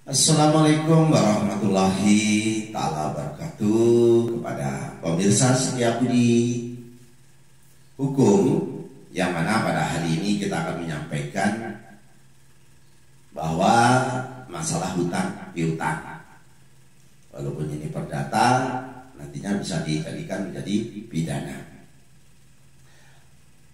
Assalamualaikum warahmatullahi ta'ala wabarakatuh. Kepada pemirsa setia budi hukum, yang mana pada hari ini kita akan menyampaikan bahwa masalah hutang piutang, walaupun ini perdata, nantinya bisa dijadikan menjadi pidana.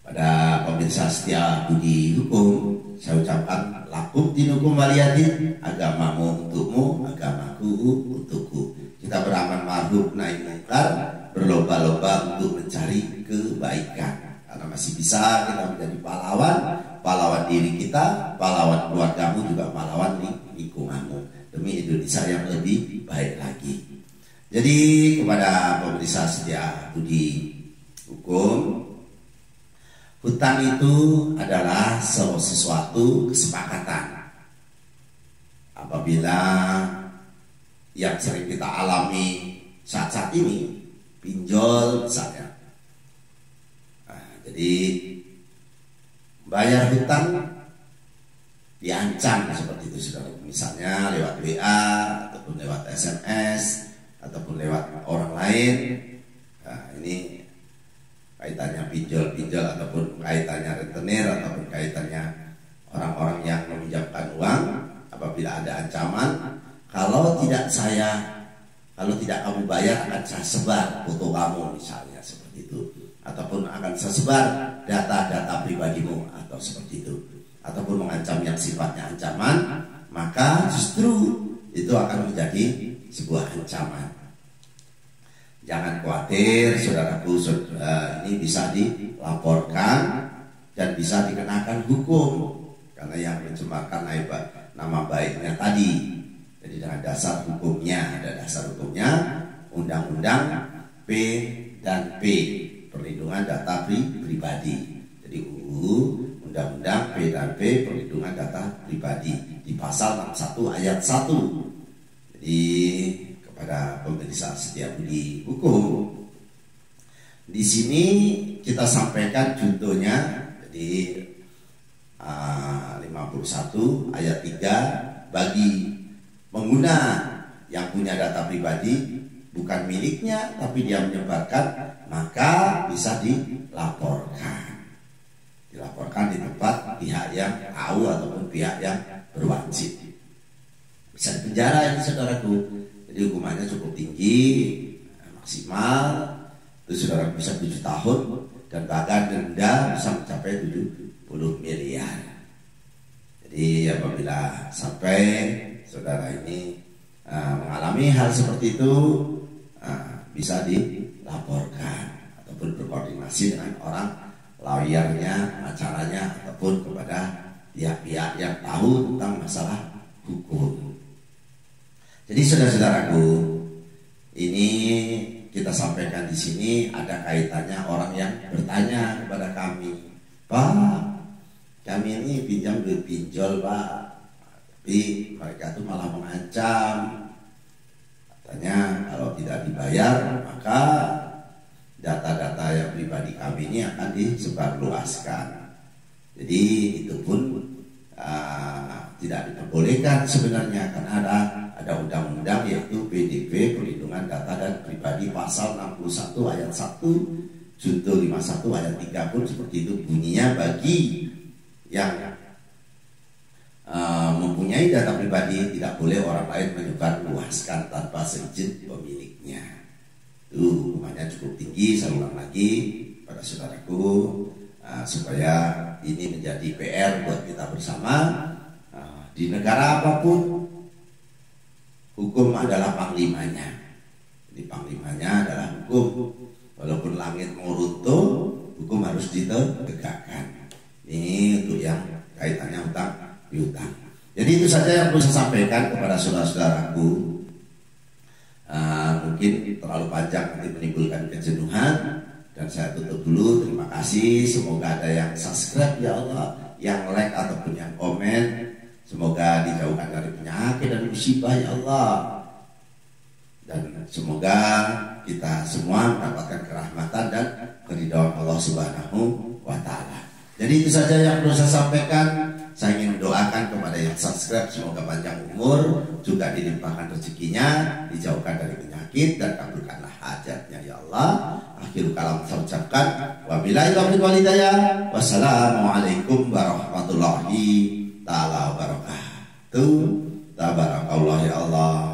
Pada pemirsa setia budi hukum, saya ucapkan lakum dinukum waliyadin, agamamu untukmu, agamaku untukku. Kita beramal ma'ruf nahi mungkar, berlomba-lomba untuk mencari kebaikan. Karena masih bisa kita menjadi pahlawan, pahlawan diri kita, pahlawan keluargamu, juga pahlawan lingkunganmu, demi Indonesia yang lebih baik lagi. Jadi kepada pemirsa setia budi hukum, hutang itu adalah sesuatu kesepakatan. Apabila yang sering kita alami saat-saat ini, pinjol misalnya. Nah, jadi bayar hutang diancam seperti itu, saudara. Misalnya lewat WA, ataupun lewat SMS, ataupun lewat orang lain. Nah, ini kaitannya pinjol ataupun kaitannya rentenir ataupun kaitannya orang-orang yang meminjamkan uang. Apabila ada ancaman, kalau tidak kamu bayar, akan saya sebar foto kamu misalnya, seperti itu, ataupun akan saya sebar data-data pribadimu, atau seperti itu, ataupun mengancam yang sifatnya ancaman, maka justru itu akan menjadi sebuah ancaman. Jangan khawatir, saudaraku, ini bisa dilaporkan dan bisa dikenakan hukum, karena yang mencemarkan nama baiknya tadi. Jadi dengan dasar hukumnya, ada dasar hukumnya Undang-Undang P dan P, Perlindungan Data Pribadi. Jadi UU Undang-Undang P dan P, Perlindungan Data Pribadi, di pasal 61 ayat 1. Jadi kepada pemirsa setia budi hukum, di sini kita sampaikan contohnya. Jadi 51 ayat 3, bagi pengguna yang punya data pribadi bukan miliknya tapi dia menyebarkan, maka bisa dilaporkan di tempat pihak yang tahu ataupun pihak yang berwajib. Bisa dipenjara ini, saudaraku. Jadi hukumannya cukup tinggi, maksimal itu saudara bisa 7 tahun, dan bahkan denda bisa mencapai 70 miliar. Jadi apabila sampai saudara ini mengalami hal seperti itu, bisa dilaporkan ataupun berkoordinasi dengan orang lawyernya, acaranya, ataupun kepada pihak-pihak yang tahu tentang masalah hukum. Jadi saudara-saudaraku, ini kita sampaikan di sini ada kaitannya orang yang bertanya kepada kami, Pak, kami ini pinjam duit pinjol, Pak, tapi mereka tuh malah mengancam, katanya kalau tidak dibayar maka data-data yang pribadi kami ini akan disebarluaskan. Jadi itu pun tidak diperbolehkan sebenarnya, karena ada undang-undang yaitu PDP, Perlindungan Data dan Pribadi, pasal 61 ayat 1, junto 51 ayat 3 pun seperti itu bunyinya. Bagi yang mempunyai data pribadi, tidak boleh orang lain menyebarluaskan tanpa seizin pemiliknya. Itu hukumannya cukup tinggi. Saya ulang lagi pada saudaraku, supaya ini menjadi PR buat kita bersama. Di negara apapun, hukum adalah panglimanya. Jadi panglimanya adalah hukum. Walaupun langit mau runtuh, hukum harus ditegakkan. Ini untuk yang kaitannya hutang piutang. Jadi itu saja yang perlu saya sampaikan kepada saudara-saudaraku. Mungkin terlalu panjang nanti menimbulkan kejenuhan, dan saya tutup dulu. Terima kasih. Semoga ada yang subscribe, ya Allah, yang like ataupun yang komen. Semoga dijauhkan dari penyakit dan musibah, ya Allah. Dan semoga kita semua mendapatkan kerahmatan dan keridhaan Allah Subhanahu wa Ta'ala. Jadi itu saja yang perlu saya sampaikan. Saya ingin mendoakan kepada yang subscribe semoga panjang umur, juga dilimpahkan rezekinya, dijauhkan dari penyakit dan kabulkanlah hajatnya ya Allah. Akhir kalam saya ucapkan wabillahi taufiq wal hidayah. Wassalamualaikum warahmatullahi taala wabarakatuh. Tabarakallah ya Allah.